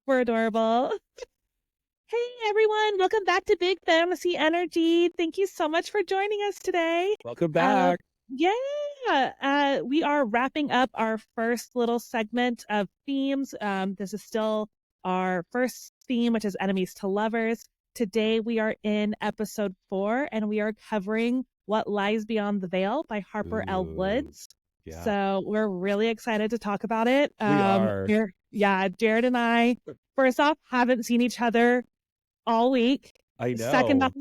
We're adorable. Hey everyone, welcome back to Big Fantasy Energy. Thank you so much for joining us today. Welcome Uh, back. we are wrapping up our first little segment of themes. This is still our first theme, which is enemies to lovers. Today we are in episode 4, and we are covering What Lies Beyond the Veil by Harper L. Ooh, Woods. yeah, So we're really excited to talk about it. we are. Jared and I, first off, haven't seen each other all week. I Second off,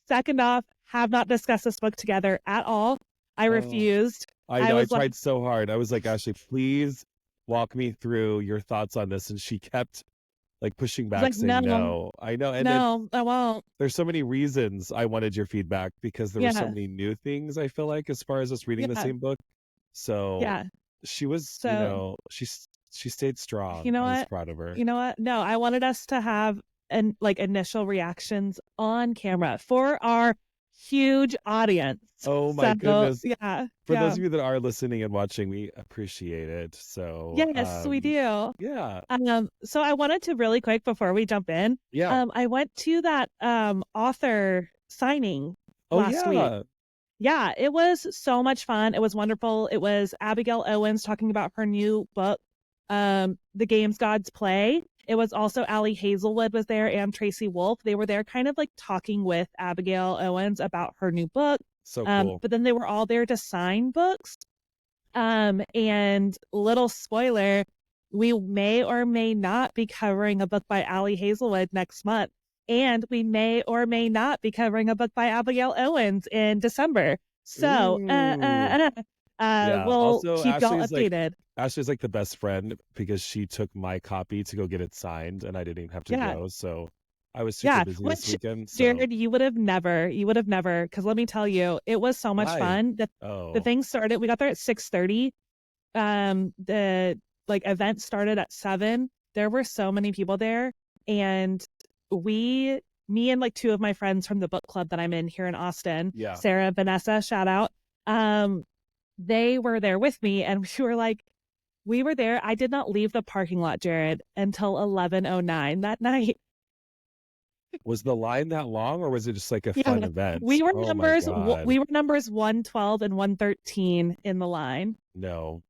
know. have not discussed this book together at all. I Oh, refused. I I know. I was like, tried so hard. I was like, Ashley, please walk me through your thoughts on this. And she kept like pushing back, saying no, no. I know. And then no, I won't. there's so many reasons I wanted your feedback because there were so Yeah, many new things I feel like as far as us reading the yeah, same book. So yeah. she was, So she stayed you strong. know I was what? proud of her. You know what? No, I wanted us to have initial reactions on camera for our huge audience. Oh my So goodness. yeah, For yeah. those of you that are listening and watching, we appreciate it. So, Yes, we do. yeah, So I wanted to really quick before we jump in, yeah. I went to that author signing Oh, last week. yeah. Yeah, it was so much fun. It was wonderful. It was Abigail Owens talking about her new book, The Games Gods Play. It was also Allie Hazelwood was there and Tracy Wolf. They were there kind of like talking with Abigail Owens about her new book. So cool. But then they were all there to sign books. And little spoiler, we may or may not be covering a book by Allie Hazelwood next month. And we may or may not be covering a book by Abigail Owens in December. So, Ooh. Yeah. we'll Also, keep y'all updated. Ashley's like the best friend because she took my copy to go get it signed and I didn't even have to Yeah. go. So I was super Yeah. busy this Which, weekend. So Jared, you would have never, because let me tell you, it was so much why? fun. The Oh, thing started, we got there at 6:30. The event started at 7. There were so many people there, and me and like 2 of my friends from the book club that I'm in here in Austin, yeah. Sarah, Vanessa, shout out, they were there with me, and we were there. I did not leave the parking lot, Jared, until 11:09 that night. Was the line that long or was it just like a Yeah, fun event? Oh my God. we were numbers 112 and 113 in the line. No,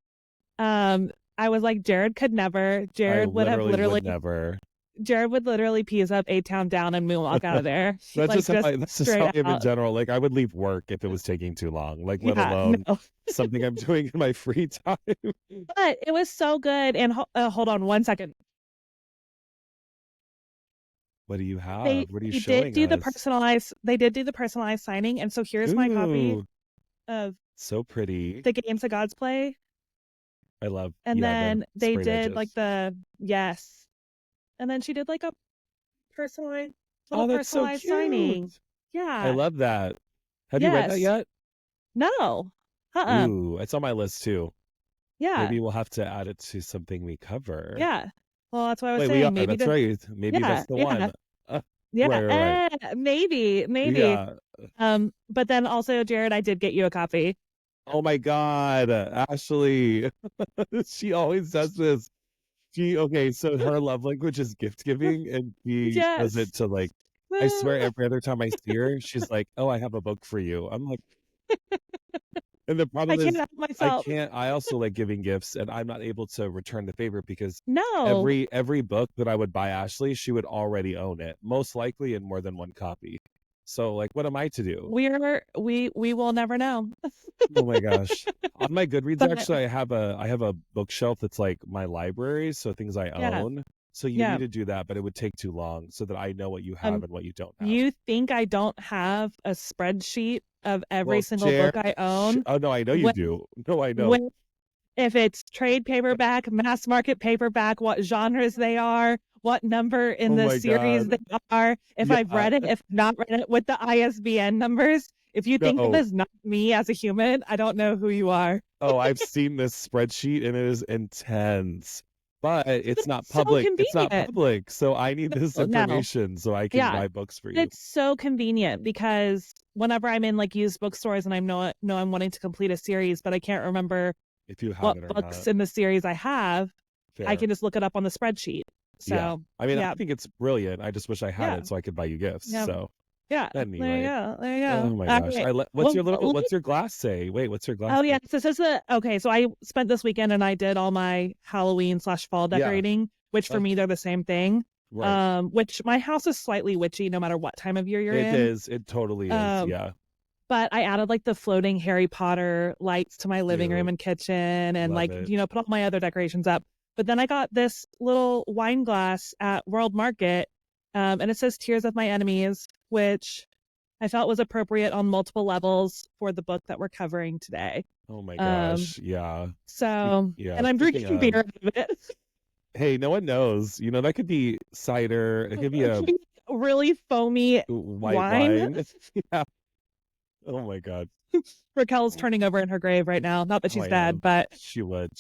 I was like, Jared could never. I literally would never. Jared would literally pee up A-Town down and moonwalk out of there. Like just That's just how straight I am in out. general. Like I would leave work if it was taking too long, like let Yeah, alone no. something I'm doing in my free time. But it was so good. And hold on 1 second. What do you They have? What are you they did showing do the us? personalized. They did do the personalized signing, and so here's my copy Ooh, of so pretty. the Games of Gods Play. I love, And yeah, the then they sprayed did like edges. the yes, and then she did like a personalized little Oh, that's so personalized signing. cute. I Yeah. love that. Have you read that Yes. yet? No. Uh-uh. Ooh, it's on my list too. Yeah. Maybe we'll have to add it to something we cover. Yeah. Well, that's what I was Wait, we are. saying. Maybe That's right. Maybe yeah, that's the yeah, one. Uh, yeah. right. Maybe. Yeah. But then also, Jared, I did get you a copy. Oh my God, Ashley. She always does this. Okay, so her love language is gift giving, and she does Yes. it to like, I swear every other time I see her, she's like, "Oh, I have a book for you." I'm like, and the I problem can't is, help myself. I also like giving gifts, and I'm not able to return the favor because No, every book that I would buy Ashley, she would already own it, most likely in more than one copy. So like, what am I to do? we will never know. Oh my gosh. On my Goodreads, But actually, I have a bookshelf that's like my library, so things I yeah, own. So you yeah. need to do that, but it would take too long so that I know what you have Um, and what you don't have. you think I don't have a spreadsheet of every Well, single book Jared, I own? oh no, I know you With do. No, I know. with if it's trade paperback, mass market paperback, what genres they are, what number in Oh the my series God. they are, if Yeah, I've read it, if not read it, with the ISBN numbers. If you think that no. is not me as a human, I don't know who you are. Oh, I've seen this spreadsheet and it is intense. But it's not So public. It's not convenient. public. So I need this No, information so I can yeah, buy books for you. it's so convenient because whenever I'm in like used bookstores and I know I'm wanting to complete a series, but I can't remember If you have what it or books not. in the series I have, I Fair. can just look it up on the spreadsheet. So I mean, I think it's brilliant. I just wish I had it so I could buy you gifts. So anyway, there you go. There you go. oh my gosh. What's your glass say? Wait, what's your glass? Oh yeah, so this is okay. So I spent this weekend and I did all my Halloween/fall decorating, which for me they're the same thing. Right. Which my house is slightly witchy no matter what time of year you're in. It is. It totally is. Yeah. But I added like the floating Harry Potter lights to my living room and kitchen, and put all my other decorations up. But then I got this little wine glass at World Market, and it says "Tears of My Enemies," which I felt was appropriate on multiple levels for the book that we're covering today. Oh my gosh. Yeah. So, and I'm drinking beer out of it. Hey, no one knows. That could be cider. It could be a really foamy white wine. Yeah. Oh my God. Raquel's turning over in her grave right now. Not that she's dead, but she would.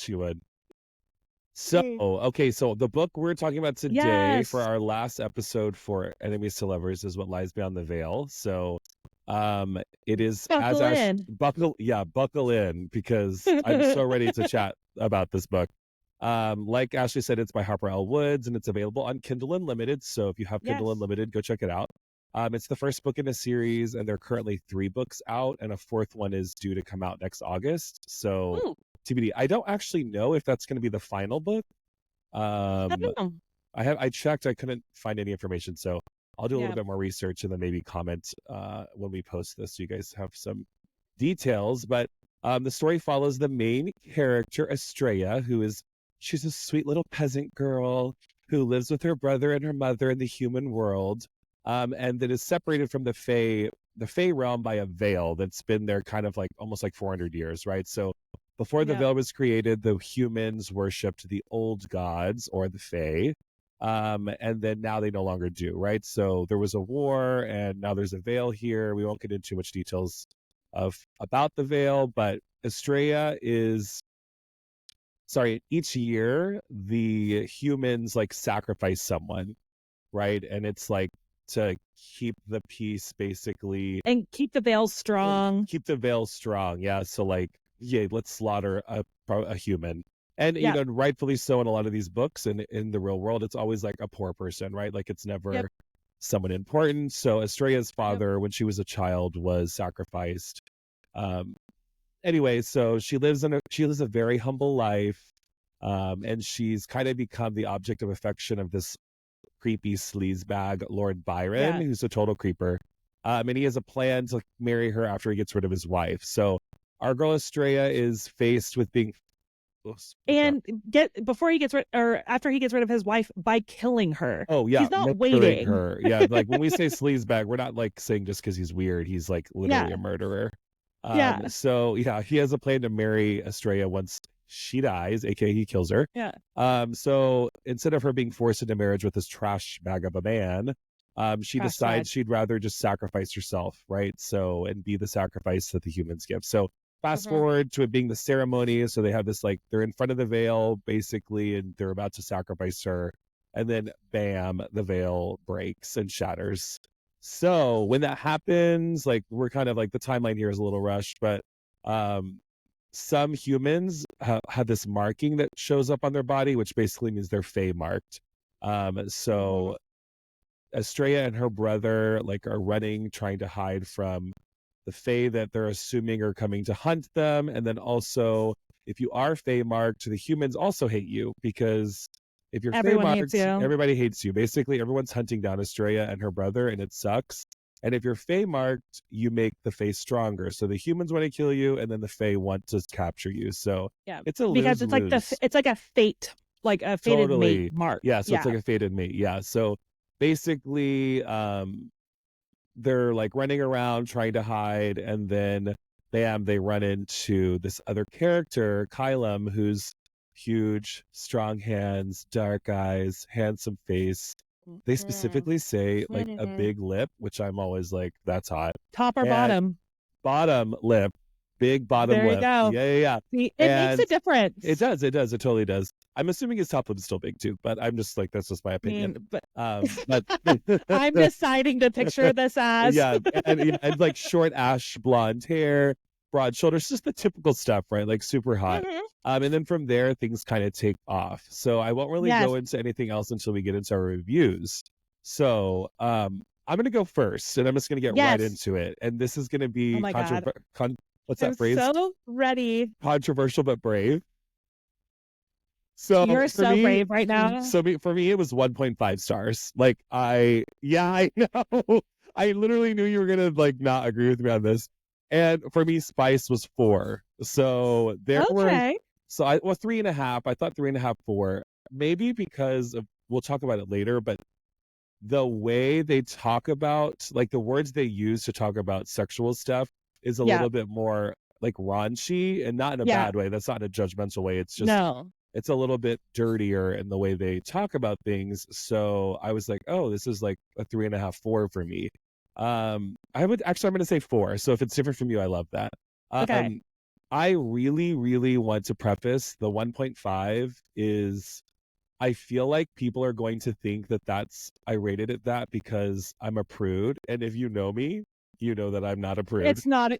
So, okay. So the book we're talking about today for our last episode for Enemies to Lovers is What Lies Beyond the Veil. So, it is buckle in because I'm so ready to chat about this book. Like Ashley said, it's by Harper L. Woods and it's available on Kindle Unlimited. So if you have Kindle Unlimited, go check it out. It's the first book in a series, and there are currently 3 books out, and a 4th one is due to come out next August. So TBD. I don't actually know if that's going to be the final book. I checked, I couldn't find any information, so I'll do a little bit more research and then maybe comment when we post this, so you guys have some details. But the story follows the main character, Estrella, she's a sweet little peasant girl who lives with her brother and her mother in the human world. And that is separated from the Fae realm by a veil that's been there kind of like almost like 400 years, right? So before the veil was created, the humans worshipped the old gods or the Fae, and then now they no longer do, right? So there was a war, and now there's a veil here. We won't get into too much details about the veil, but Estrella each year the humans like sacrifice someone, right? And it's like to keep the peace, basically, and keep the veil strong. Yeah. So let's slaughter a human, and rightfully so. In a lot of these books and in the real world, it's always like a poor person, right? Like it's never someone important. So Estrella's father, when she was a child, was sacrificed. Anyway, so she lives a very humble life, and she's kind of become the object of affection of this creepy sleazebag Lord Byron, who's a total creeper, and he has a plan to marry her after he gets rid of his wife. So our girl Estrella is faced with being after he gets rid of his wife by killing her. Oh yeah, he's not waiting. Her. Yeah, like when we say sleazebag, we're not like saying just because he's weird. He's like literally a murderer. So he has a plan to marry Estrella once she dies, aka he kills her. So instead of her being forced into marriage with this trash bag of a man, she decides she'd rather just sacrifice herself, right? So, and be the sacrifice that the humans give. So fast forward to it being the ceremony. So they have this, like, they're in front of the veil basically, and they're about to sacrifice her, and then bam, the veil breaks and shatters. So when that happens, like, we're kind of like, the timeline here is a little rushed, but some humans have this marking that shows up on their body, which basically means they're Fae marked. So Estrella and her brother are running, trying to hide from the Fae that they're assuming are coming to hunt them. And then also, if you are Fae marked, the humans also hate you, because if you're Fae marked, everybody hates you. Basically, everyone's hunting down Estrella and her brother, and it sucks. And if you're Fae marked, you make the Fae stronger. So the humans want to kill you, and then the Fae want to capture you. So it's a because lose-lose. it's like a fate, like a fated mate mark. Yeah, so it's like a fated mate. Yeah. So basically, they're like running around trying to hide, and then bam, they run into this other character, Kylam, who's huge, strong hands, dark eyes, handsome face. They specifically say like a big lip, which I'm always like, that's hot. Top or bottom? Bottom lip. Big bottom lip. There you go. Yeah. See, it makes a difference. It does. It totally does. I'm assuming his top lip is still big too, but I'm just like, that's just my opinion. But I'm deciding to picture this as and like short ash blonde hair, broad shoulders, just the typical stuff, right? Like super hot. Mm-hmm. And then from there, things kind of take off. So I won't really Yes. go into anything else until we get into our reviews. So I'm going to go first, and I'm just going to get right Yes. into it. And this is going to Oh be my God. what's I'm that phrase? so ready. Controversial but brave. So You're for so me, brave right now. for me, it was 1.5 stars. Like I know. I literally knew you were gonna like not agree with me on this. And for me, Spice was 4. So there were, Okay. so I was 3.5. I thought 3.5, 4. Maybe because of, we'll talk about it later, but the way they talk about, like the words they use to talk about sexual stuff is a Yeah. little bit more like raunchy, and not in a Yeah. bad way. That's not in a judgmental way. It's just, No. it's a little bit dirtier in the way they talk about things. So I was like, oh, this is like a 3.5, 4 for me. I would actually, I'm going to say 4. So if it's different from you, I love that. Okay. I really, really want to preface the 1.5 is, I feel like people are going to think that I rated it that because I'm a prude. And if you know me, you know that I'm not a prude. That's not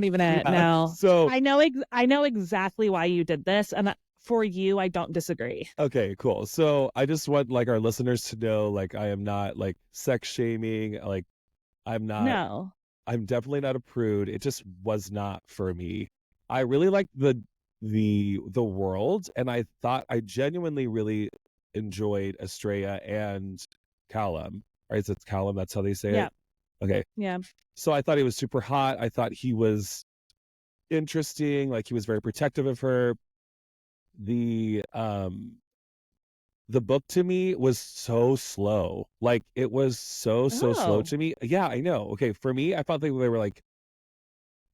even it. Yeah. No. So I know exactly why you did this. And for you, I don't disagree. okay, cool. So I just want like our listeners to know, like, I am not like sex shaming. Like I'm not, No. I'm definitely not a prude. It just was not for me. I really liked the world, and I thought I genuinely really enjoyed Estrella and Callum. Right? It's Callum, that's how they say Yeah. it. Okay. Yeah. So I thought he was super hot. I thought he was interesting, like he was very protective of her. The the book to me was so slow. Like it was so slow Oh, to me. Yeah, I know. Okay, for me, I thought they were like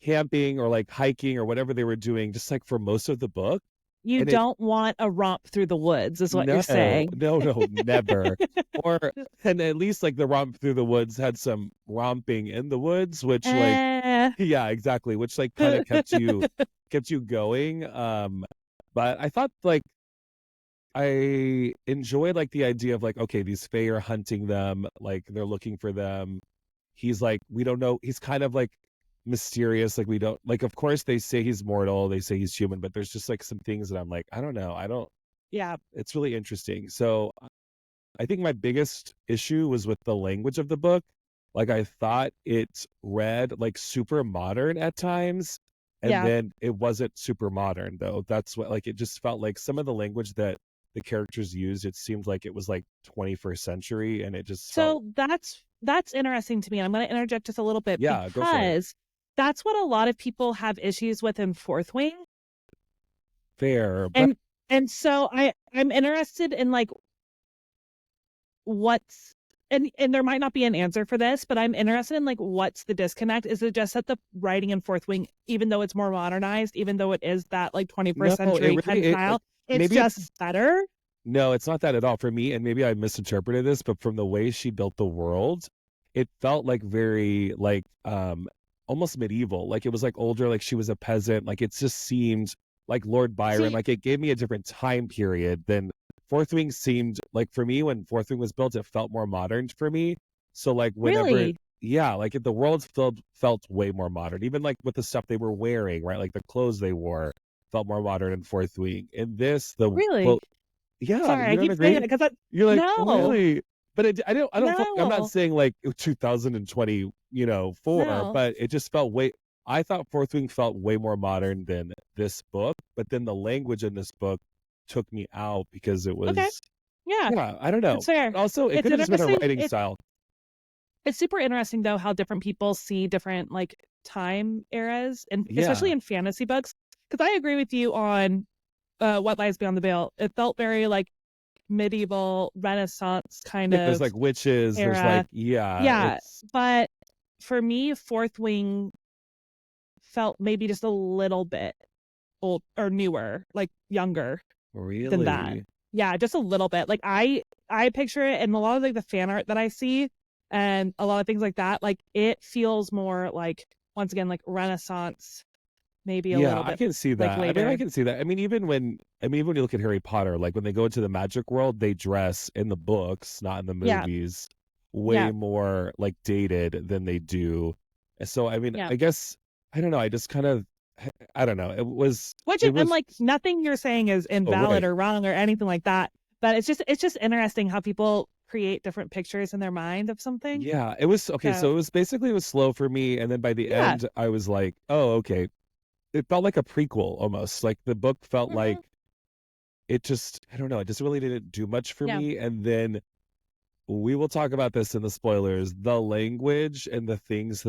camping or like hiking or whatever they were doing, just like for most of the book. you And it don't want a romp through the woods, is what you're no, saying. no, never. Or and at least like the romp through the woods had some romping in the woods, which like Eh. yeah, exactly, which like kind of kept you going. But I thought like I enjoy like the idea of like, okay, these Fae are hunting them, like they're looking for them. He's like, we don't know. He's kind of like mysterious. Like we don't like, of course they say he's mortal, they say he's human, but there's just like some things that I'm like, I don't know. I don't, Yeah. it's really interesting. So I think my biggest issue was with the language of the book. Like I thought it read like super modern at times. And Yeah. then it wasn't super modern though. That's what like it just felt like some of the language that the characters used, it seemed like it was like 21st century, and it just felt So that's interesting to me. I'm going to interject just a little bit yeah, go for it. because that's what a lot of people have issues with in Fourth Wing. Fair, but And so I'm interested in like what's and there might not be an answer for this, but I'm interested in like what's the disconnect? Is it just that the writing in Fourth Wing, even though it's more modernized, even though it is that like 21st no, century kind of style, it's maybe it's just better? no, it's not that at all for me. And maybe I misinterpreted this, but from the way she built the world, it felt like very like almost medieval. Like it was like older, like she was a peasant. Like it just seemed like Lord Byron. See, Like it gave me a different time period than Fourth Wing seemed like for me. When Fourth Wing was built, it felt more modern for me. So like whenever really? yeah, like the world felt way more modern. Even like with the stuff they were wearing, right? Like the clothes they wore felt more modern in Fourth Wing. In this, the Really? clothes yeah, Sorry, you I don't keep saying agree? it because You're like, no, really? But I don't, I'm not no, saying like 2020, 4, no. but it just felt way, I thought Fourth Wing felt way more modern than this book, but then the language in this book took me out because it Okay. was, Yeah, yeah, I don't know. it's fair. Also, it It's could have just been a interesting. writing style. It's super interesting though how different people see different like time eras and especially Yeah. in fantasy books. Because I agree with you on What Lies Beyond the Veil. It felt very like medieval Renaissance kind Yeah, there's of like witches, there's like, era. yeah, Yeah, it's but for me, Fourth Wing felt maybe just a little bit old or newer, like younger than that. really, Yeah, just a little bit. Like I picture it and a lot of like the fan art that I see and a lot of things like that, like it feels more like once again like Renaissance, maybe a yeah, little I bit can see like that. I mean, I later. can see that. I mean, even when you look at Harry Potter, like when they go into the magic world, they dress in the books, not in the Yeah, movies, way yeah, more like dated than they do. And so, I mean, yeah. I guess I don't know. I just kind of I don't know. Which it and was like nothing you're saying is invalid right. or wrong or anything like that. But it's just interesting how people create different pictures in their mind of something. Yeah, it was okay. So So it was slow for me, and then by the yeah. end, I was like, oh, okay. It felt like a prequel almost. Like the book felt like Hmm. it just, I don't know, it just really didn't do much for Yeah. me. And then we will talk about this in the spoilers. The language and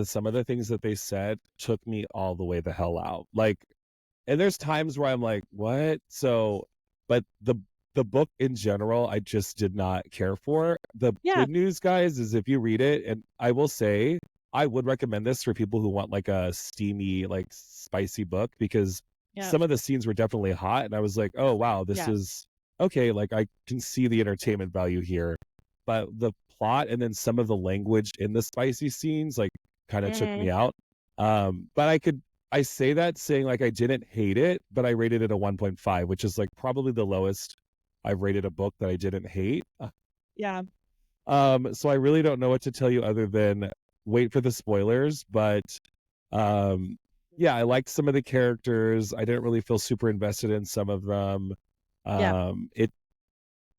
some of the things that they said took me all the way the hell out. Like, and there's times where I'm like, what? So, but the book in general, I just did not care for. The Yeah. good news, guys, is if you read it, and I will say, I would recommend this for people who want like a steamy, like spicy book because Yeah. some of the scenes were definitely hot, and I was like, oh wow, this Yeah. is okay. Like I can see the entertainment value here, but the plot and then some of the language in the spicy scenes like kind of took me Mm. out. But I say that saying like I didn't hate it, but I rated it a 1.5, which is like probably the lowest I've rated a book that I didn't hate. Yeah. So I really don't know what to tell you other than wait for the spoilers, but um yeah, I liked some of the characters. I didn't really feel super invested in some of them. Yeah. It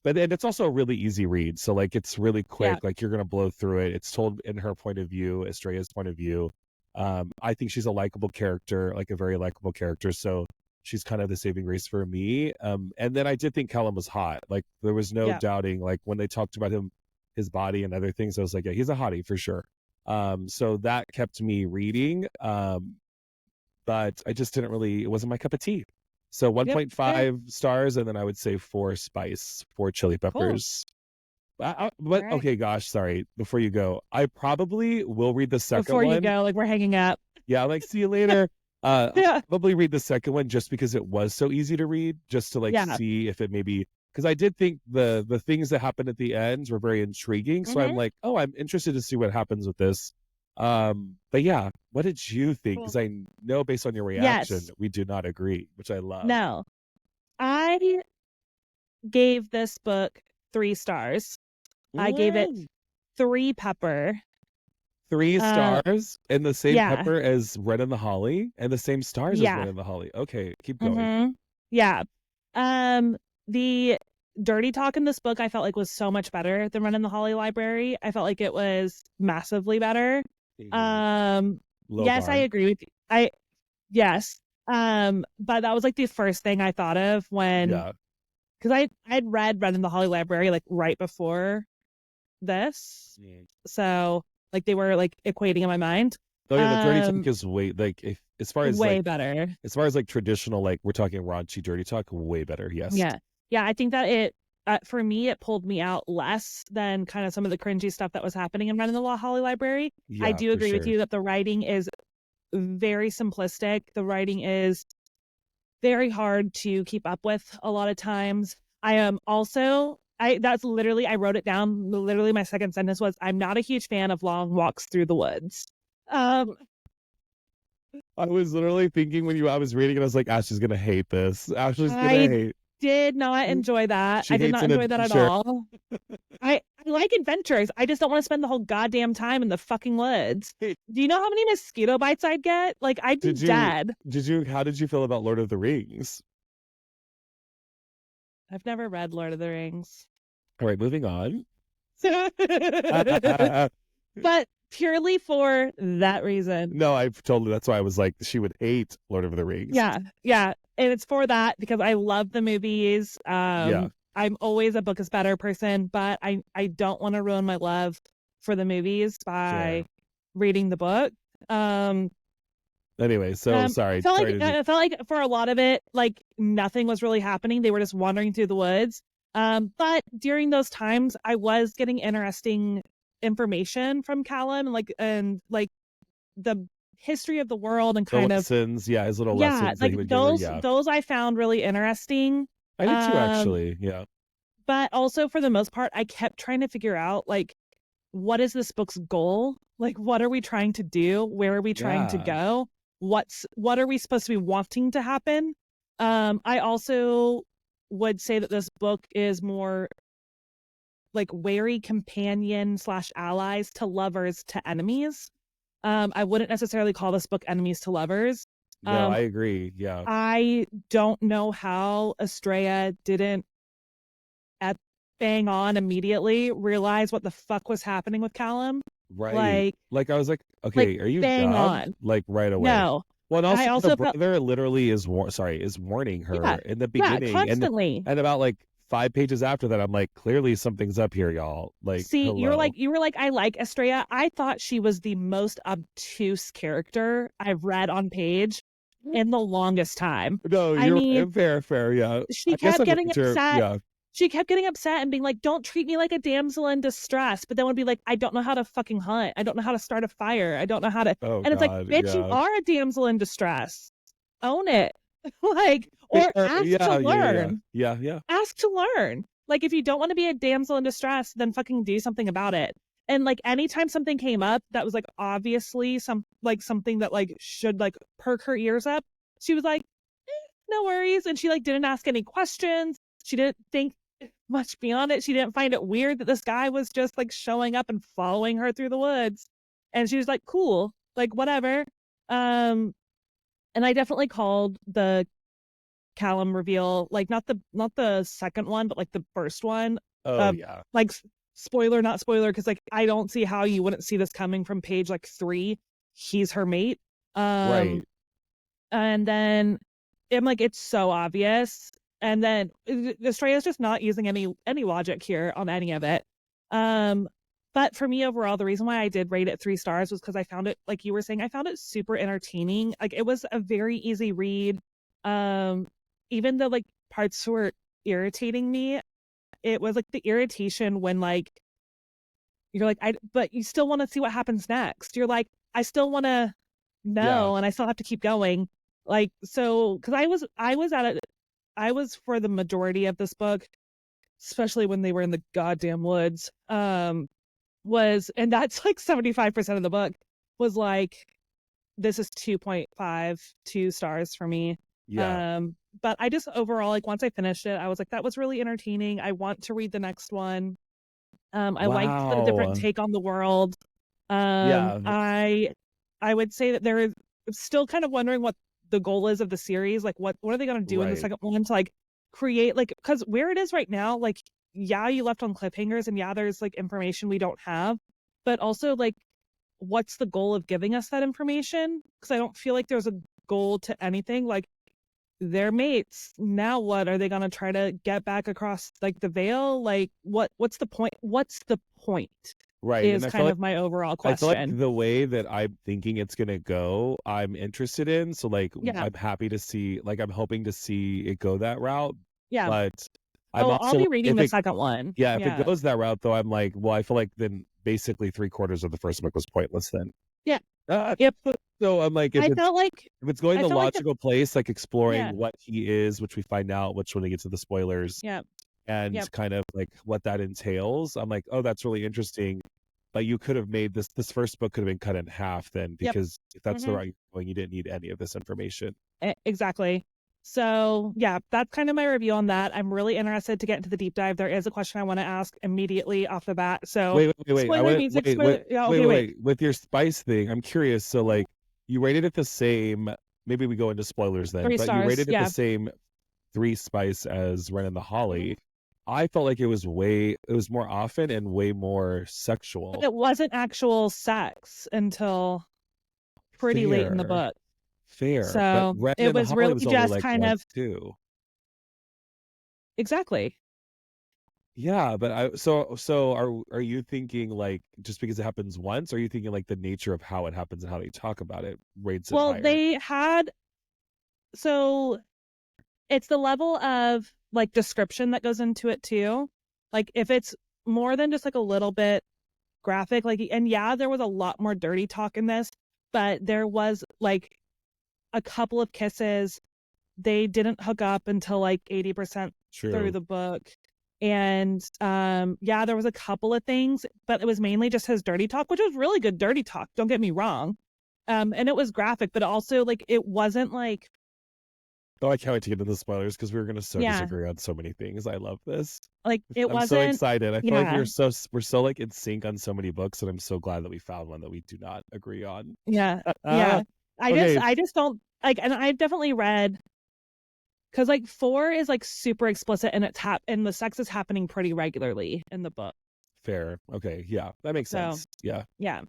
but and it's also a really easy read. So like it's really Yeah. quick. Like you're gonna blow through it. It's told in her point of view, Estrella's point of view. I think she's a likable character, like a very likable character. So she's kind of the saving grace for me. And then I did think Callum was hot. Like there was no Yeah. doubting. Like when they talked about him, his body and other things, I was like, yeah, he's a hottie for sure. So that kept me reading. But I just didn't really. It wasn't my cup of tea. So Yep. Fair. 1.5 stars, and then I would say 4 chili Cool. peppers. All But right. okay, gosh, sorry. Before you go, I probably will read the second Before you one. go, like we're hanging up. Yeah, like see you later. I'll Yeah. probably read the second one just because it was so easy to read, just to like Yeah. see if it maybe because I did think the things that happened at the ends were very intriguing. So I'm Mm-hmm. like, oh, I'm interested to see what happens with this. But yeah, what did you think? Cool. Because I know based on your reaction, Yes. we do not agree, which I love. No. I gave this book 3 stars. I gave it Mm. 3 pepper. 3 stars and the same Yeah. pepper as Red and the Holly and the same stars as Red Yeah. and the Holly. Okay, keep going. Mm-hmm. Yeah. The dirty talk in this book I felt like was so much better than Run in the Holly Library. I felt like it was massively better. Mhm. Um, Low yes, I bar. agree with you. Yes. But that was like the first thing I thought of when Yeah. because I'd read Run in the Holly Library like right before this. Mm. So like they were like equating in my mind. Oh yeah, the dirty talk Um, is way like way better. as far as like traditional like we're talking raunchy dirty talk, way better. Yes. Yeah. Yeah, I think that it for me it pulled me out less than kind of some of the cringy stuff that was happening in Run in the Holly Library. I Yeah, do for agree with sure. you that the writing is very simplistic. The writing is very hard to keep up with a lot of times. I am also that's literally I wrote it down. Literally my second sentence was I'm not a huge fan of long walks through the woods. Um I was literally thinking when I was reading it, I was like, Ashley's gonna hate this. Ashley's gonna I hate. did not enjoy that. She I did hates not an enjoy that at adventure. all. I like adventures. I just don't want to spend the whole goddamn time in the fucking woods. Do you know how many mosquito bites I'd get? Like I'd be Did you dead. how did you feel about Lord of the Rings? I've never read Lord of the Rings. All right, moving on. But purely for that reason. No, I've told her that's why I was like, she would hate Lord of the Rings. Yeah. Yeah. And it's for that because I love the movies. Yeah. I'm always a book is better person, but I don't want to ruin my love for the movies by Fair. reading the book. Anyway, so sorry. Sorry to I felt like for a lot of it, like nothing was really happening. They were just wandering through the woods. But during those times, I was getting interesting information from Callum and like the history of the world and the kind of lessons, yeah, his little yeah, lessons that like he would give her. Yeah. those I found really interesting. I did too, Um, actually. Yeah. but also for the most part, I kept trying to figure out like what is this book's goal? Like what are we trying to do? Where are we trying to Yeah. go? What are we supposed to be wanting to happen? I also would say that this book is more like wary companion / allies to lovers to enemies. I wouldn't necessarily call this book enemies to lovers. No, I agree. Yeah. I don't know how Estrella didn't at bang on immediately realize what the fuck was happening with Callum. Right. Like, Like I was like, okay, are you bang dumb? on. Like right away. No. Well, and I also the also felt, brother literally is warning her yeah, in the yeah, beginning, constantly. and about like 5 pages after that, I'm like, clearly something's up here, y'all. Like, See, hello. you were like, I like Estrella. I thought she was the most obtuse character I've read on page in the longest time. No, I you're mean, fair. Yeah, she I guess kept I'm getting into upset. yeah. She kept getting upset and being like, don't treat me like a damsel in distress. But then would be like, I don't know how to fucking hunt. I don't know how to start a fire. I don't know how to. Oh And it's like, God, bitch, you yeah. are a damsel in distress. Own it. Like, or Fair. ask to learn. Yeah. Ask to learn. Like, if you don't want to be a damsel in distress, then fucking do something about it. And like, anytime something came up that was like obviously something that like should like perk her ears up, she was like, no worries. And she like didn't ask any questions. She didn't think much beyond it. She didn't find it weird that this guy was just like showing up and following her through the woods. And she was like, cool, like whatever. And I definitely called the Callum reveal, like not the second one, but like the first one. Oh yeah. Like spoiler, not spoiler, because like I don't see how you wouldn't see this coming from page like 3. He's her mate. Right. And then I'm like, it's so obvious. And then Estrella's just not using any logic here on any of it. But for me overall, the reason why I did rate it 3 stars was because I found it, like you were saying, I found it super entertaining. Like it was a very easy read. Even the like parts were irritating me, it was like the irritation when like you're like, but you still want to see what happens next. You're like, I still want to Yeah. know, and I still have to keep going. Like, so, because I was for the majority of this book, especially when they were in the goddamn woods, and that's like 75% of the book was like, this is 2.52 stars for me. Yeah. But I just overall, like, once I finished it, I was like, that was really entertaining. I want to read the next one. I liked the different Wow. take on the world. Yeah. I would say that there is still kind of wondering what the goal is of the series. Like, what are they going to do in the Right. second one to like create, like, because where it is right now, like, yeah, you left on cliffhangers, and yeah, there's like information we don't have, but also like, what's the goal of giving us that information? Because I don't feel like there's a goal to anything. Like, they're mates. Now what? Are they gonna try to get back across like the veil? Like what's the point? What's the point? Right. Is And kind of my overall I feel like question. the way that I'm thinking it's gonna go, I'm interested in. So like Yeah. I'm happy to see, like I'm hoping to see it go that route. Yeah. But I'm Oh, I'll also be reading if the it second one. yeah, if it Yeah. goes that route though, I'm like, well, I feel like then basically 3/4 of the first book was pointless then. Yeah. Uh, Yep. so I'm like, I felt like if it's going I the felt like the logical place, like exploring yeah. what he is, which we find out, which when they get to the spoilers, Yeah. and Yep. kind of like what that entails, I'm like, oh, that's really interesting. But you could have made this first book could have been cut in half then, Yep. because if that's the Mm-hmm. route you're going, you didn't need any of this information. Exactly. So yeah, that's kind of my review on that. I'm really interested to get into the deep dive. There is a question I want to ask immediately off the bat. So Wait. I spoiler want music, spoiler. Yeah, okay, wait. With your spice thing, I'm curious. So like, you rated it the same. Maybe we go into spoilers then, 3 but you stars. rated it the Yeah. same 3 spice as Ren and the Mhm. Holly. I felt like it was more often and way more But sexual. it wasn't actual sex until pretty late in the Fair, book. fair. But So Ren it and the was Holly really was only just like kind once of too. exactly. Yeah, but are you thinking like just because it happens once, or are you thinking like the nature of how it happens and how they talk about it rates it Well, higher? they had so it's the level of like description that goes into it too. Like if it's more than just like a little bit graphic, like, and yeah, there was a lot more dirty talk in this, but there was like a couple of kisses. They didn't hook up until like 80% through True. the book. And yeah, there was a couple of things, but it was mainly just his dirty talk, which was really good dirty talk, don't get me wrong. And it was graphic, but also like it wasn't like Oh, I can't wait to get into the spoilers because we're gonna so yeah, disagree on so many things. I love this. like it I'm so wasn't excited. I feel like yeah, we're so like in sync on so many books, and I'm so glad that we found one that we do not agree on. yeah, yeah. I just don't like, and I've definitely read, because like 4 is like super explicit and and the sex is happening pretty regularly in the book. Fair. Okay. Yeah, that makes sense. Yeah. Yeah.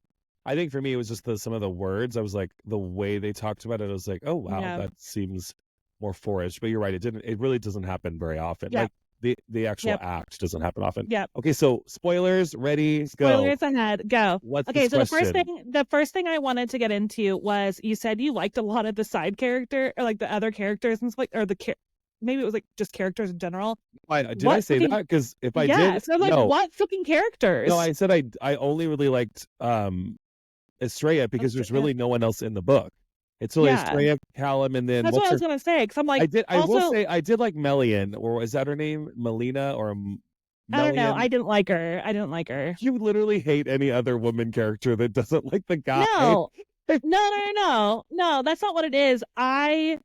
I think for me, it was just some of the words. I was like, the way they talked about it, I was like, oh, wow, that seems more 4-ish. But you're right. It really doesn't happen very often. Yeah. Like the actual act doesn't happen often. Yeah. Okay. So spoilers, ready, go. Spoilers ahead. Go. What's okay. So the first thing I wanted to get into was, you said you liked a lot of the side character, or like the other characters and stuff, or maybe it was like just characters in general. Did I say that? Because if I did, so like, what fucking characters? No, I said I only really liked Estrella, because there's really no one else in the book. It's really Estrella, Callum, and then that's what I was gonna say. Because I'm like, I will say I did like Melian, or is that her name, Melina, or Melian? I don't know. I didn't like her. You literally hate any other woman character that doesn't like the guy. No, that's not what it is. I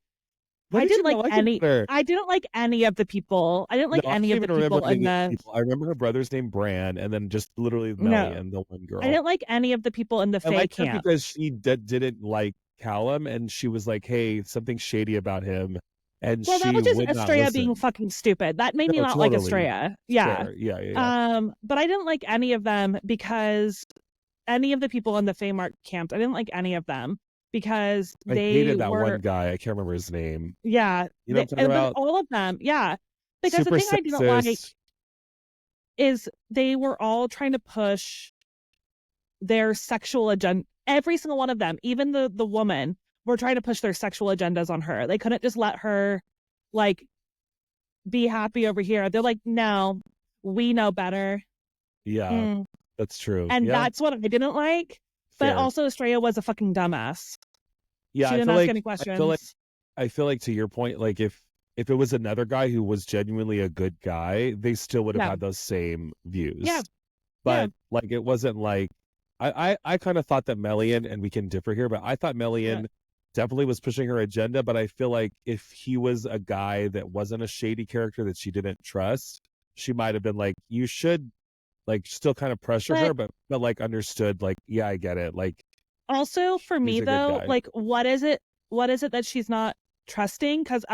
didn't like any. I didn't like any of the people. I didn't like any of the people in the. I remember her brother's name Bran, and then just literally Melian, the one girl. I didn't like any of the people in the Fae camp, because she didn't like Callum, and she was like, "Hey, something shady about him." And that was just Estrella being fucking stupid. That made me not like Estrella. Yeah. Yeah. But I didn't like any of them, because any of the people in the Feymark camp, I didn't like any of them, because I hated that one guy. I can't remember his name. Yeah. You know what I'm talking about? All of them. Yeah. Because the thing I didn't like is they were all trying to push their sexual agenda. Every single one of them, even the woman, were trying to push their sexual agendas on her. They couldn't just let her like be happy over here. They're like, no, we know better. Yeah, that's true. And that's what I didn't like. Fair. But also Estrella was a fucking dumbass. Yeah, she didn't ask any questions. I feel like to your point, like if it was another guy who was genuinely a good guy, they still would have had those same views. Yeah. But like, it wasn't like, I kind of thought that Melian, and we can differ here, but I thought Melian definitely was pushing her agenda. But I feel like if he was a guy that wasn't a shady character that she didn't trust, she might have been like, you should like still kind of pressure her, but like understood, like, yeah, I get it. Like, also for me though, like, what is it that she's not trusting? Because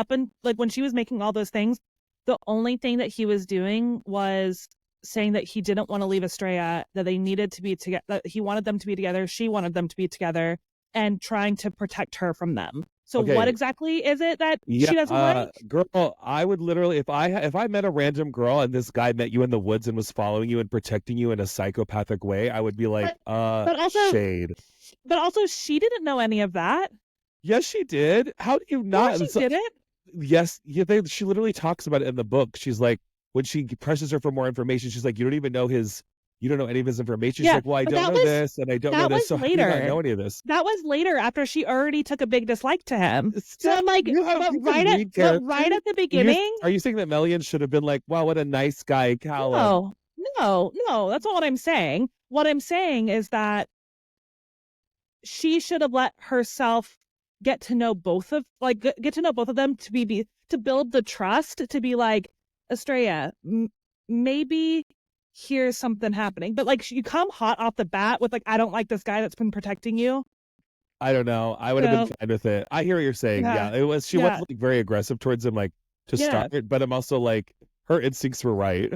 like when she was making all those things, the only thing that he was doing was saying that he didn't want to leave Estrella, that they needed to be together, that he wanted them to be together, she wanted them to be together, and trying to protect her from them. So what exactly is it that she doesn't like? Girl, I would literally, if I met a random girl and this guy met you in the woods and was following you and protecting you in a psychopathic way, I would be like, but also, shade. But also, she didn't know any of that. Yes, she did. How do you not? She didn't. Yes, she literally talks about it in the book. She's like, when she presses her for more information, she's like, you don't know any of his information. She's like, well, I don't know this, and I don't know this, so how do you not know any of this? That was later, after she already took a big dislike to him. So I'm like, but right at the beginning. Are you saying that Melian should have been like, wow, what a nice guy, Callum? No, that's not what I'm saying. What I'm saying is that she should have let herself get to know both of them, to build the trust, to be like, Estrella, maybe here's something happening. But like, you come hot off the bat with like, I don't like this guy that's been protecting you. I don't know. I would have been fine with it. I hear what you're saying. Yeah, it was. She was like very aggressive towards him, like to start it. But I'm also like, her instincts were right.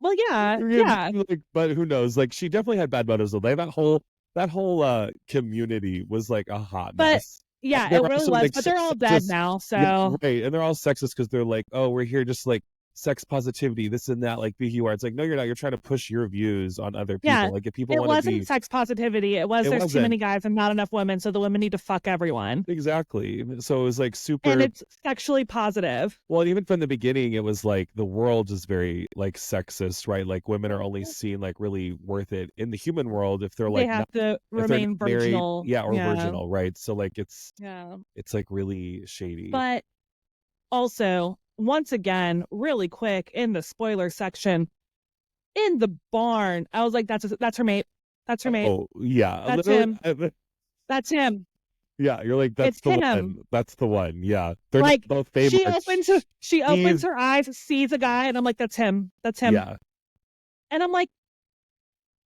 Well, yeah. Like, but who knows? Like, she definitely had bad motives. Like that whole community was like a hot mess. Yeah, it really was. Like, but they're all dead now. So right, and they're all sexist because they're like, oh, we're here just like sex positivity, this and that, like be who you are. It's like, no, you're not. You're trying to push your views on other people. Yeah, like if people want to be, sex positivity. There's too many guys and not enough women, so the women need to fuck everyone. Exactly. So it was like super, and it's sexually positive. Well, and even from the beginning, it was like the world is very like sexist, right? Like women are only seen like really worth it in the human world if they're like they have to remain virginal, virginal, right? So like it's like really shady. But also, once again, really quick in the spoiler section, in the barn, I was like, that's her mate. That's her mate. Oh, yeah. That's him. That's him. Yeah, you're like, that's the one. That's the one. Yeah. They're like, both favorites. She opens her eyes, sees a guy, and I'm like, that's him. That's him. Yeah. And I'm like,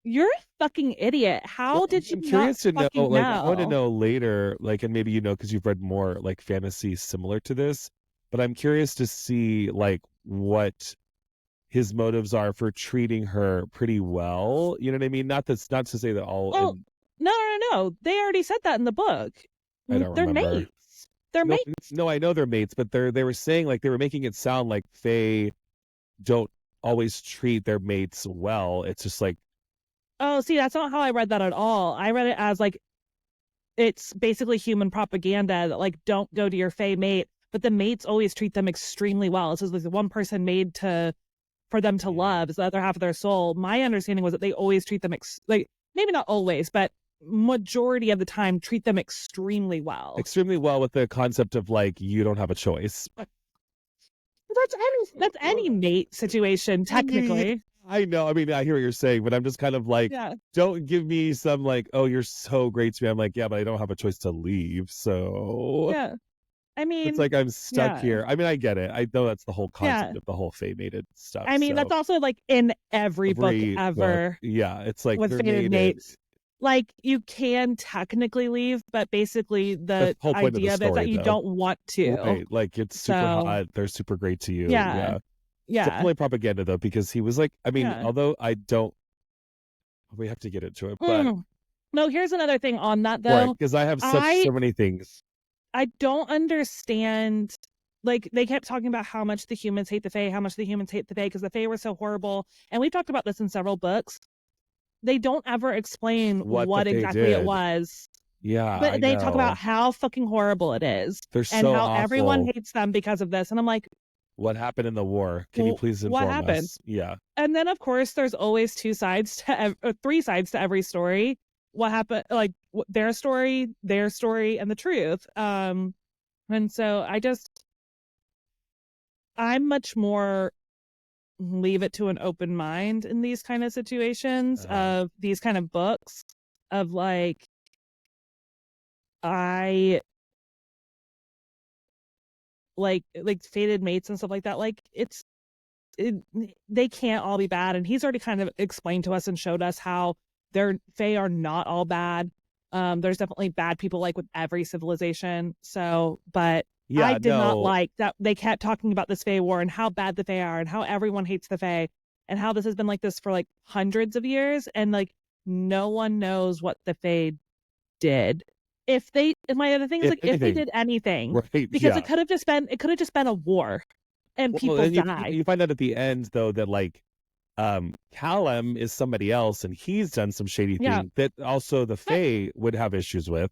You're a fucking idiot. How Well, did you I'm not curious to know, fucking like, I want to know? know later, like, and maybe because you've read more like fantasy similar to this, but I'm curious to see like what his motives are for treating her pretty well. You know what I mean? Not to say that all Well, in. no, no, no. They already said that in the book. I don't They're remember. mates. They're No, mates. no, I know they're mates, but they were saying like they were making it sound like Fae don't always treat their mates well. It's just like, Oh, see, that's not how I read that at all. I read it as like it's basically human propaganda that like don't go to your Fae mate, but the mates always treat them extremely well. This is like the one person made to for them to love is the other half of their soul. My understanding was that they always treat them like maybe not always, but majority of the time treat them extremely well. extremely well with the concept of like you don't have a choice. That's any mate situation technically. I know. I mean, I hear what you're saying, but I'm just kind of like, Yeah. don't give me some like, oh, you're so great to me. I'm like, yeah, but I don't have a choice to leave. So Yeah. I it's mean, like I'm stuck yeah. here. I mean, I get it. I know that's the whole Yeah. concept of the whole Fae mated stuff. I mean, that's So also like in every book every book, ever yeah, it's like with they're fated mated. mates. Like you can technically leave, but basically That's the the whole point of the idea of it is story, that you though. don't want to. Right. Like it's super So hot. They're super great to you. yeah. Yeah. Yeah. Definitely propaganda though, because he was like, I mean, Yeah. although I don't, we have to get into it, but Mm. No, here's another thing on that right, though. because I have I so many things. I don't understand. Like they kept talking about how much the humans hate the Fae, how much the humans hate the Fae because the Fae were so horrible, and we've talked about this in several books. They don't ever explain What the what Fae exactly it did. was, Yeah, I but they talk know. about how fucking horrible it is They're and so how everyone awful. hates them because of this. And I'm like, What happened in the war? Can you please what inform happened? us? Yeah. And then of course there's always three sides to every story. What happened? Like their story, and the truth. And so I'm much more leave it to an open mind in these kind of situations of these kind of books of like I like fated mates and stuff like that. Like it, they can't all be bad, and he's already kind of explained to us and showed us how their Fae are not all bad. There's definitely bad people like with every civilization. So, but I Yeah, did not no, like that they kept talking about this Fae war and how bad the Fae are and how everyone hates the Fae and how this has been like this for like hundreds of years and like no one knows what the Fae did. If they, and my other thing is if like if they anything, did anything, right, because yeah. it could have just been a war and Well, people and die. you find out at the end though that like Callum is somebody else and he's done some shady Yeah. thing that also the Fae would have issues with.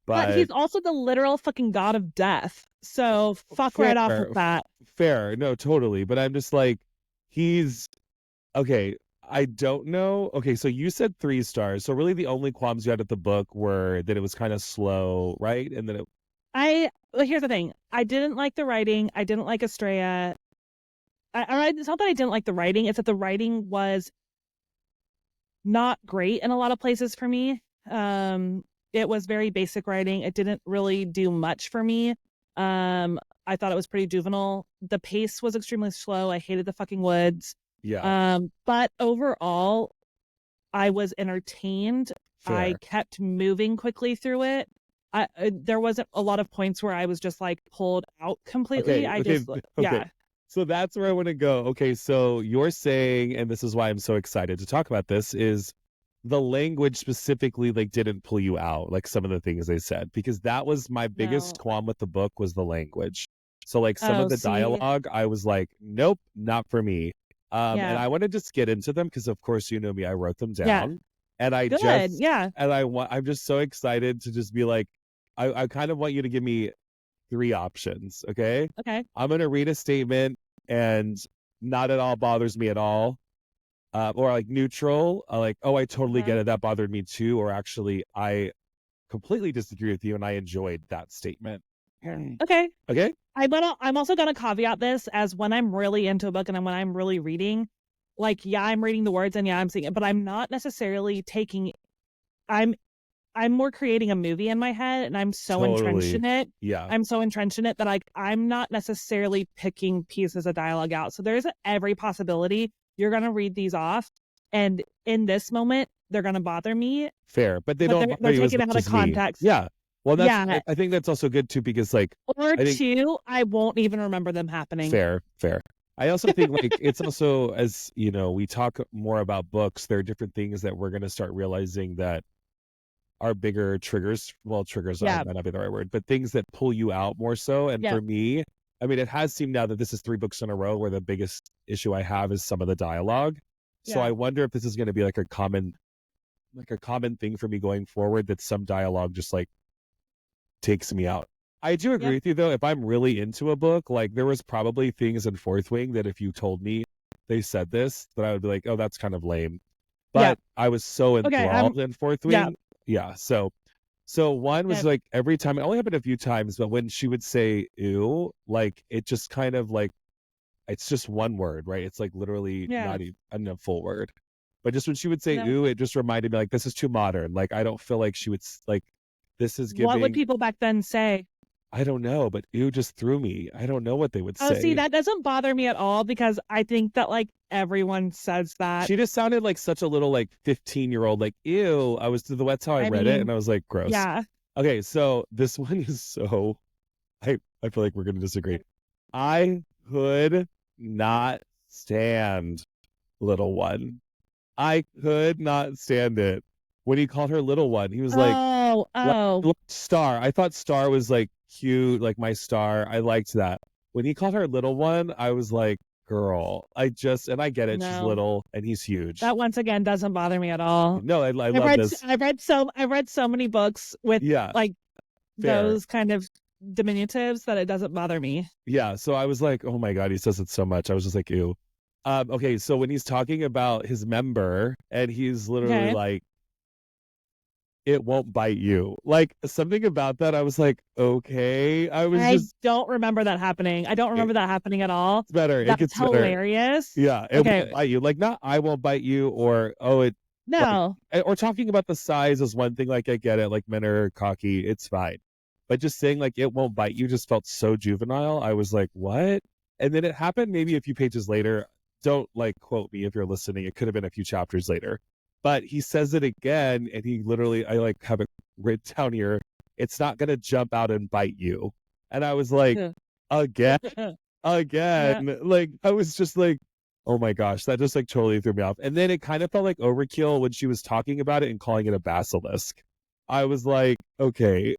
But But he's also the literal fucking god of death. So fuck fair, right off with that. fair, no, totally. But I'm just like, he's okay. I don't know. Okay, so you said 3 stars. So really, the only qualms you had at the book were that it was kind of slow, right? And then Here's the thing. I didn't like the writing. I didn't like Estrella. It's not that I didn't like the writing. It's that the writing was not great in a lot of places for me. It was very basic writing. It didn't really do much for me. I thought it was pretty juvenile. The pace was extremely slow. I hated the fucking woods. yeah, But overall, I was entertained. I fair. kept moving quickly through it. There wasn't a lot of points where I was just like pulled out completely. Okay, I okay, just, okay. yeah, So that's where I want to go. Okay, so you're saying, and this is why I'm so excited to talk about this, is the language specifically like didn't pull you out, like some of the things they said, because that was my biggest no. qualm with the book was the language. So like some of Oh, the see, dialogue, I was like, nope, not for me. And yeah, I want to just get into them because of course you know me, I wrote them yeah, down, and I good, just yeah, and I'm just so excited to just be like, I kind of want you to give me 3 options, okay? okay, I'm gonna read a statement and not at all bothers me at all, or like neutral, like, oh, I totally uh-huh. get it, that bothered me too, or actually, I completely disagree with you and I enjoyed that statement. Okay. Okay? I'm also gonna caveat this as when I'm really into a book and when I'm really reading, like yeah, I'm reading the words and yeah, I'm seeing it, but I'm not necessarily taking. I'm I'm more creating a movie in my head, and I'm so entrenched Totally. in it. Yeah. I'm so entrenched in it that I'm not necessarily picking pieces of dialogue out. So there's every possibility you're gonna read these off, And in this moment, they're going to bother me. Fair, but they don't they're bother you as taken much out of as me. context. Yeah. Well, Yeah. I think that's also good too, because like, Or I think, two, I won't even remember them happening. fair. I also think like it's also, as you know, we talk more about books, there are different things that we're going to start realizing that are bigger triggers. Well, triggers might not be the right word, but things that pull you out more so. And for me, I mean, it has seemed now that this is 3 books in a row where the biggest issue I have is some of the dialogue. So I wonder if this is going to be like a common thing for me going forward, that some dialogue just like takes me out. I do agree with you though. If I'm really into a book, like there was probably things in Fourth Wing that if you told me they said this, that I would be like, oh, that's kind of lame. But I was so enthralled in Fourth Wing. Yeah. So one was like every time, it only happened a few times, but when she would say ew, like it just kind of like, it's just one word, right? It's like literally not even a full word. But just when she would say ooh, it just reminded me like, this is too modern. Like I don't feel like she would like, this is giving. What would people back then say? I don't know, but ew just threw me. I don't know what they would say. Oh, see, that doesn't bother me at all, because I think that like everyone says that. She just sounded like such a little like 15-year-old, like ew. That's how I read it, and I was like, gross. Yeah. Okay, so this one is so. I feel like we're gonna disagree. I could not stand little one. I could not stand it. When he called her little one, he was like, like Star. I thought Star was like cute, like my star. I liked that. When he called her little one, I was like, girl, and I get it. She's little and he's huge. That once again doesn't bother me at all. No, I love this. I've read so many books with like those kind of diminutives that it doesn't bother me. Yeah. So I was like, oh my God, he says it so much. I was just like, ew. Okay, so when he's talking about his member and he's literally like, it won't bite you. Like something about that, I was like, okay. I don't remember that happening. I don't remember that happening at all. It's better. That's it gets hilarious. Better. Yeah. It won't bite you. Like not I won't bite you, or no. Like, or talking about the size is one thing. Like I get it. Like men are cocky. It's fine. But just saying like it won't bite you just felt so juvenile. I was like, what? And then it happened maybe a few pages later. Don't like quote me if you're listening. It could have been a few chapters later. But he says it again, and he literally, I like have it written down here. It's not going to jump out and bite you. And I was like, again. Like, I was just like, oh my gosh, that just like totally threw me off. And then it kind of felt like overkill when she was talking about it and calling it a basilisk. I was like, okay.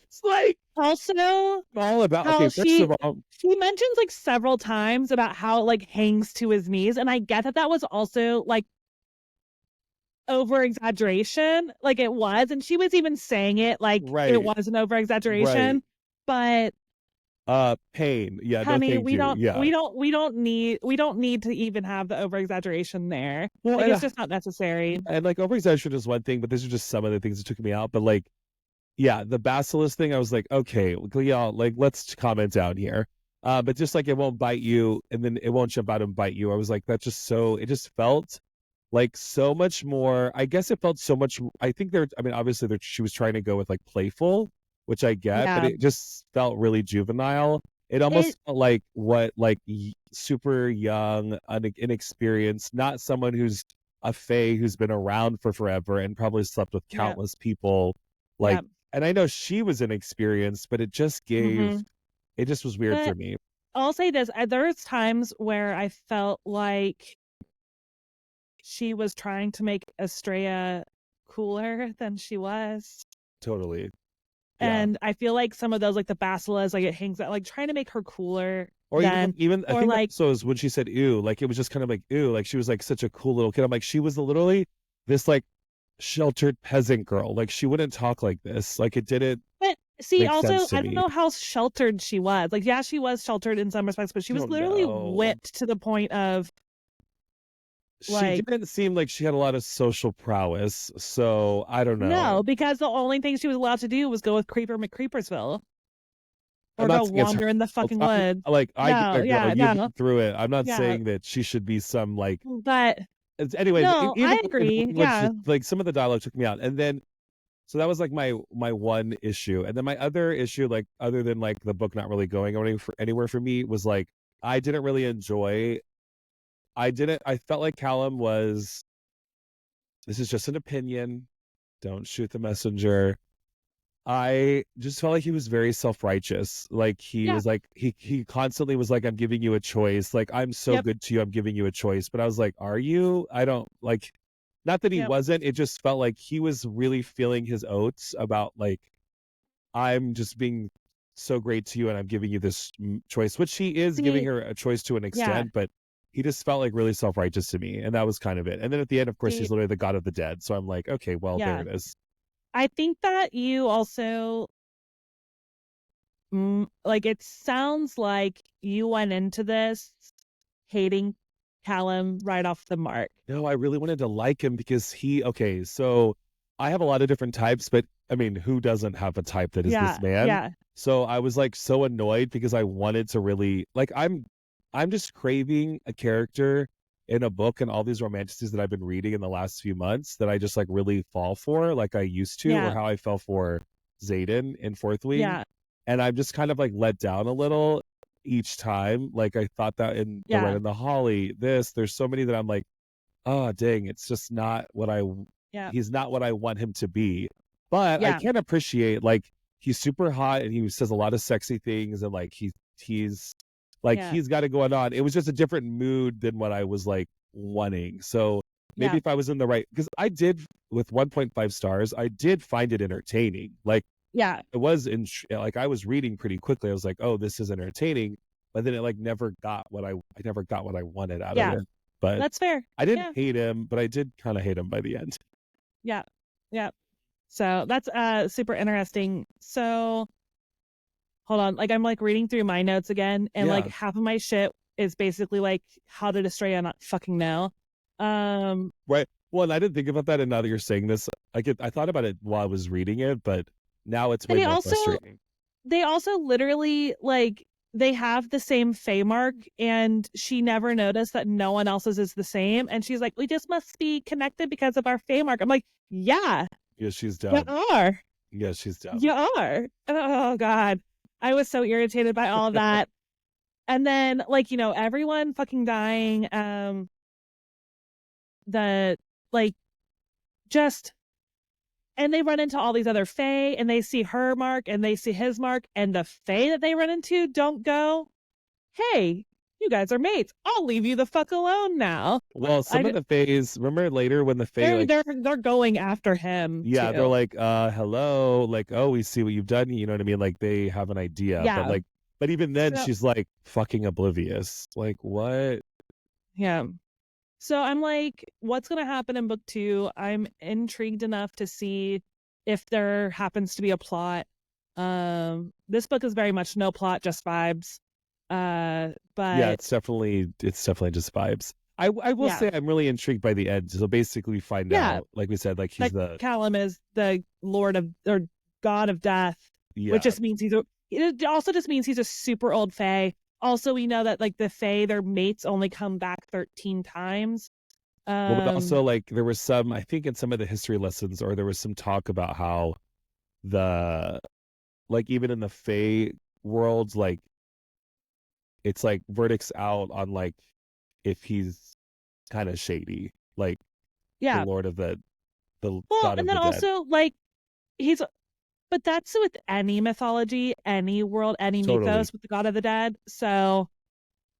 It's like also all about, okay, first of all, she mentions like several times about how it like hangs to his knees. And I get that was also like over exaggeration, like it was, and she was even saying it like it was an over exaggeration, but pain, honey, no, we don't need to even have the over exaggeration there. Well, like, it's just not necessary. And like over exaggeration is one thing, but these are just some of the things that took me out. But like, the basilisk thing, I was like, okay, y'all, like let's comment down here. But just like it won't bite you, and then it won't jump out and bite you. I was like, that's just so. It just felt like so much more. I guess it felt so much. I think obviously she was trying to go with like playful, which I get, but it just felt really juvenile. It almost felt like super young, inexperienced, not someone who's a fae who's been around for forever and probably slept with countless people. Like, and I know she was inexperienced, but it just gave, it just was weird for me. I'll say this: there's times where I felt like she was trying to make Estrella cooler than she was. Totally. And I feel like some of those, like the basilisk, like it hangs out, like trying to make her cooler. Or even I think like, so is when she said ew, like it was just kind of like ew, like she was like such a cool little kid. I'm like, she was literally this like sheltered peasant girl. Like she wouldn't talk like this. Like it didn't. But see, also, I don't know how sheltered she was. Like, yeah, she was sheltered in some respects, but she was literally whipped to the point of. She didn't seem like she had a lot of social prowess, so I don't know. No, because the only thing she was allowed to do was go with Creeper McCreepersville. Or go wander in the fucking woods. Like, you've been through it. I'm not saying that she should be some like. But anyways, no, I agree. Like some of the dialogue took me out, and then so that was like my one issue, and then my other issue, like other than like the book not really going anywhere for me, was like I didn't really enjoy I felt like Callum was, this is just an opinion. Don't shoot the messenger. I just felt like he was very self-righteous. Like he Yeah. was like he constantly was like, I'm giving you a choice. Like, I'm so Yep. good to you, I'm giving you a choice. But I was like, are you? I don't like, not that he Yep. wasn't, it just felt like he was really feeling his oats about like, I'm just being so great to you and I'm giving you this choice, which he is giving See, her a choice to an yeah. extent, but he just felt like really self-righteous to me. And that was kind of it. And then at the end, of course, See, he's literally the god of the dead. So I'm like, okay, well, there yeah. it is. I think that you also like it sounds like you went into this hating Callum right off the mark. No, I really wanted to like him because okay, so I have a lot of different types, but I mean, who doesn't have a type that is this Yeah, man? yeah, So I was like so annoyed because I wanted to really like, I'm just craving a character in a book and all these romanticities that I've been reading in the last few months that I just like really fall for, like I used to, or yeah, how I fell for Xaden in Fourth Wing. yeah, And I'm just kind of like let down a little each time. Like I thought that in the Red yeah, and the Holly, there's so many that I'm like, oh dang, it's just not what yeah, he's not what I want him to be. But I yeah, can appreciate like he's super hot and he says a lot of sexy things and like he's like yeah, he's got it going on. It was just a different mood than what I was like wanting. So maybe yeah, if I was in the right, because I did with 1.5 stars, I did find it entertaining. Like yeah, it was in like I was reading pretty quickly. I was like, oh, this is entertaining, but then it like never got what I never got what I wanted out of yeah. it. But That's fair. I didn't Yeah, hate him, but I did kind of hate him by the end. yeah, yeah. So that's super interesting. So hold on, like I'm like reading through my notes again, and like Yeah, half of my shit is basically like how did Estrella not fucking know? Um, right. Well, and I didn't think about that, and now that you're saying this, I thought about it while I was reading it, but now it's way they more also frustrating. they also literally like they have the same Fey mark, and she never noticed that no one else's is the same, and she's like, we just must be connected because of our Fey mark. I'm like, yeah, Yeah, she's you dumb. are. Yeah, she's dumb. You are. Oh God. I was so irritated by all of that. And then like, everyone fucking dying, the like just and they run into all these other Fae and they see her mark and they see his mark and the Fae that they run into don't go, hey, you guys are mates. I'll leave you the fuck alone now. Well, some of I the Fays, remember later when the Fae they're like, they're going after him yeah, they're too. like, hello, like, oh, we see what you've done. You know what I mean? Like they have an idea, but Yeah. like, but even then So she's like fucking oblivious. Like what? yeah. So I'm like, what's going to happen in book 2? I'm intrigued enough to see if there happens to be a plot. This book is very much no plot, just vibes. Yeah, But it's definitely just vibes. I will yeah, say I'm really intrigued by the end. So basically we find yeah, out, like we said, like he's that the Callum is the Lord of or God of Death, which yeah. just means it also just means he's a super old Fae. Also, we know that like the Fae, their mates only come back 13 times. Well, but also Um, like there was some, I think in some of the history lessons, or there was some talk about how the like even in the Fae worlds, like it's like verdicts out on like if he's kind of shady, like the yeah. Lord of the Well, God and of then the Dead. also like he's but that's with any mythology, any world, any Totally. mythos with the god of the dead. So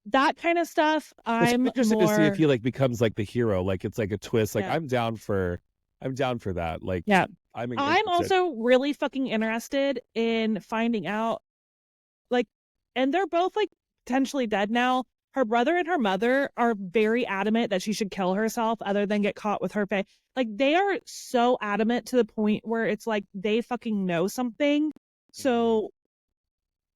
that kind of stuff, It's I'm interesting to see if more, he like becomes like the hero, like it's like a twist. Like yeah, I'm down for that. Like yeah. I'm I'm interested. also really fucking interested in finding out, like, and they're both like potentially dead now. Her brother and her mother are very adamant that she should kill herself other than get caught with her face. Like, they are so adamant to the point where it's like they fucking know something. Mhm. So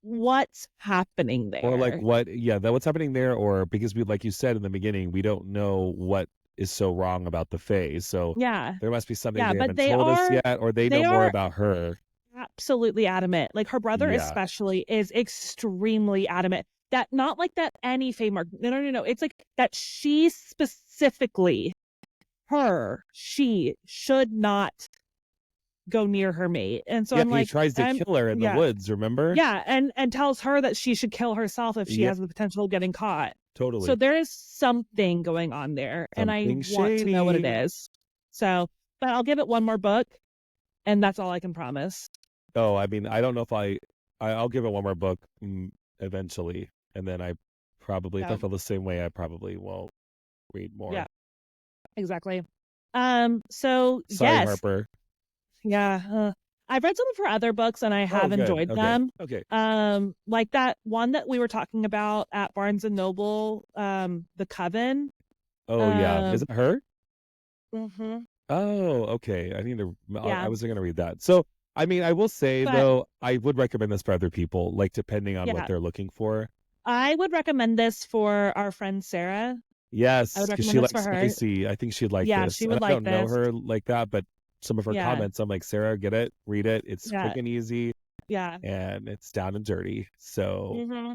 what's happening Or like there? what, yeah, that what's happening there, or because we, like you said in the beginning, we don't know what is so wrong about the Fae. So Yeah. there must be something Yeah, they but haven't told us yet, or they know they more are about her. absolutely adamant. Like her brother Yeah. especially is extremely adamant that not like that any Fae mark. No, no, no, no. It's like that she specifically, she should not go near her mate. And so Yeah, I'm he like, tries to kill her in the yeah, woods, remember? yeah, and tells her that she should kill herself if she Yeah. has the potential of getting caught. Totally. So there is something going on there, and I Something want to know what it shady. is. So, but I'll give it one more book, and that's all I can promise. Oh, I mean, I don't know if I'll give it one more book eventually, and then I probably, if I Yeah, feel the same way, I probably won't read more. yeah, exactly. So Sorry, yes, Harper. yeah. I've read some of her other books and I Oh, have good. enjoyed Okay. them. Okay. Like that one that we were talking about at Barnes and Noble, The Coven. Oh, yeah. Is Um, it her? mhm, Oh, okay. I need to. I yeah, was gonna read that. So, I mean, I will say but though, I would recommend this for other people, like depending on what yeah, they're looking for. I would recommend this for our friend Sarah. I Yes, would because recommend she this for likes her. spicy. I think she'd like Yeah, this. she And would I like don't know this. her like that, but some of her Yeah, comments, I'm like, Sarah, get it, read it. It's quick yeah, and easy, yeah. and it's down and dirty. So hmm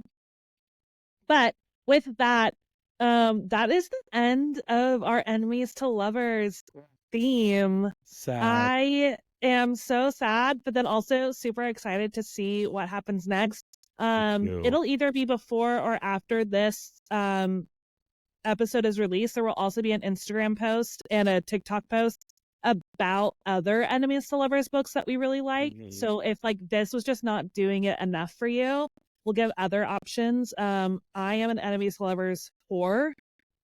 But with that, that is the end of our enemies to lovers theme. sad. I am so sad, but then also super excited to see what happens next. Me too. It'll either be before or after this episode is released. There will also be an Instagram post and a TikTok post about other enemies to lovers books that we really like. Mhm. So if like this was just not doing it enough for you, we'll give other options. I am an enemies to lovers whore.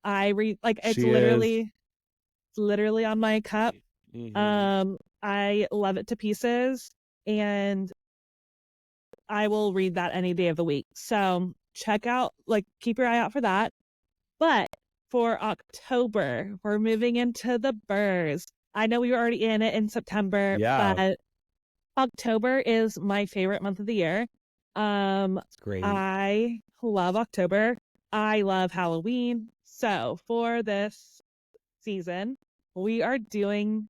I read like She is. it's literally on my cup. Hmm. I love it to pieces, and I will read that any day of the week. So check out, like, keep your eye out for that. But for October, we're moving into the burrs. I know we were already in it in September, Yeah, but October is my favorite month of the year. Um, it's great. I love October. I love Halloween. So for this season, we are doing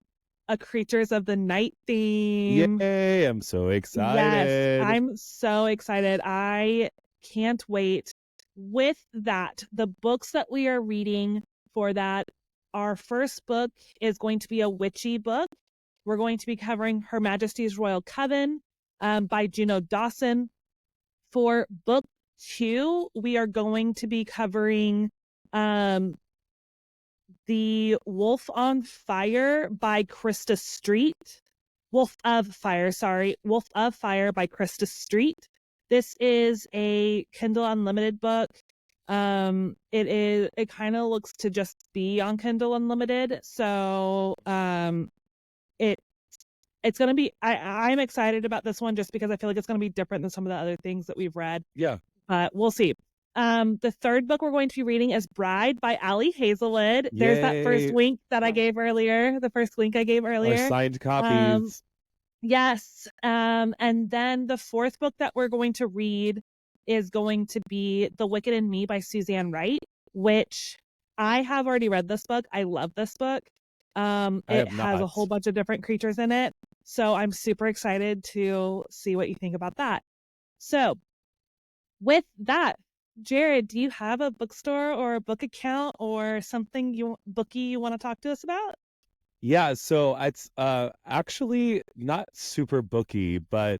a Creatures of the Night theme. Yay! I'm so Yes, excited. I'm so excited. I can't wait. With that, the books that we are reading for that, our first book is going to be a witchy book. We're going to be covering Her Majesty's Royal Coven by Juno Dawson. For book two, we are going to be covering um, The Wolf on Fire by Krista Street. Wolf of Fire, sorry. Wolf of Fire by Krista Street. This is a Kindle Unlimited book. It kind of looks to just be on Kindle Unlimited. So it it's gonna be I'm excited about this one just because I feel like it's gonna be different than some of the other things that we've read. Yeah. We'll see. The third book we're going to be reading is Bride by Ali Hazelwood. There's that first Yay! wink that I gave earlier, the first link I gave Our earlier. signed Um, copies. yes. And then the fourth book that we're going to read is going to be The Wicked and Me by Suzanne Wright, which I have already read this book. I love this book. I It have has a whole not. bunch of different creatures in it. So I'm super excited to see what you think about that. So with that, Jared, do you have a bookstore or a book account or something booky you want to talk to us about? Yeah, so it's actually not super booky, but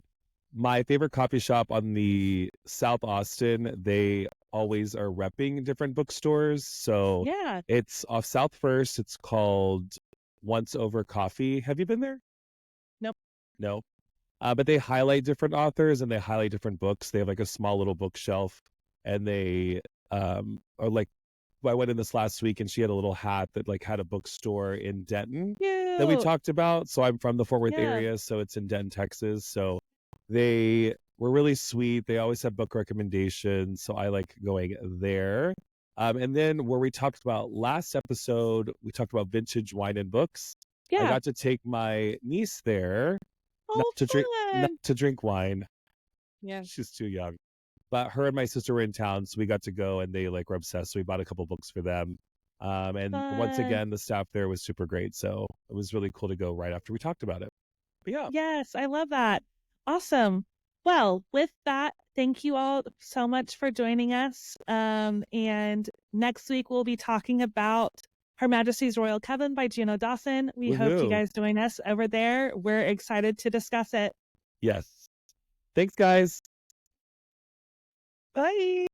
my favorite coffee shop on the South Austin, they always are repping different bookstores. So Yeah. it's off South First. It's called Once Over Coffee. Have you been there? Nope. No. But they highlight different authors and they highlight different books. They have like a small little bookshelf, and they are like, I went in this last week and she had a little hat that like had a bookstore in Denton that we Cute. talked about. So I'm from the Fort Worth Yeah. area, so it's in Denton, Texas. So they were really sweet. They always have book recommendations, so I like going there. And then where we talked about last episode, we talked about vintage wine and books. I Yeah. got to take my niece there, not Oh, to drink, not fun. to drink wine. Yeah. She's too young. But her and my sister were in town, so we got to go, and they like were obsessed. So we bought a couple books for them. And once Fun. again, the staff there was super great. So it was really cool to go right after we talked about it. But yeah, Yes, I love that. Awesome. Well, with that, thank you all so much for joining us. And next week we'll be talking about Her Majesty's Royal Coven by Juno Dawson. We hope you woohoo! guys join us over there. We're excited to discuss it. Yes. Thanks, guys. Bye.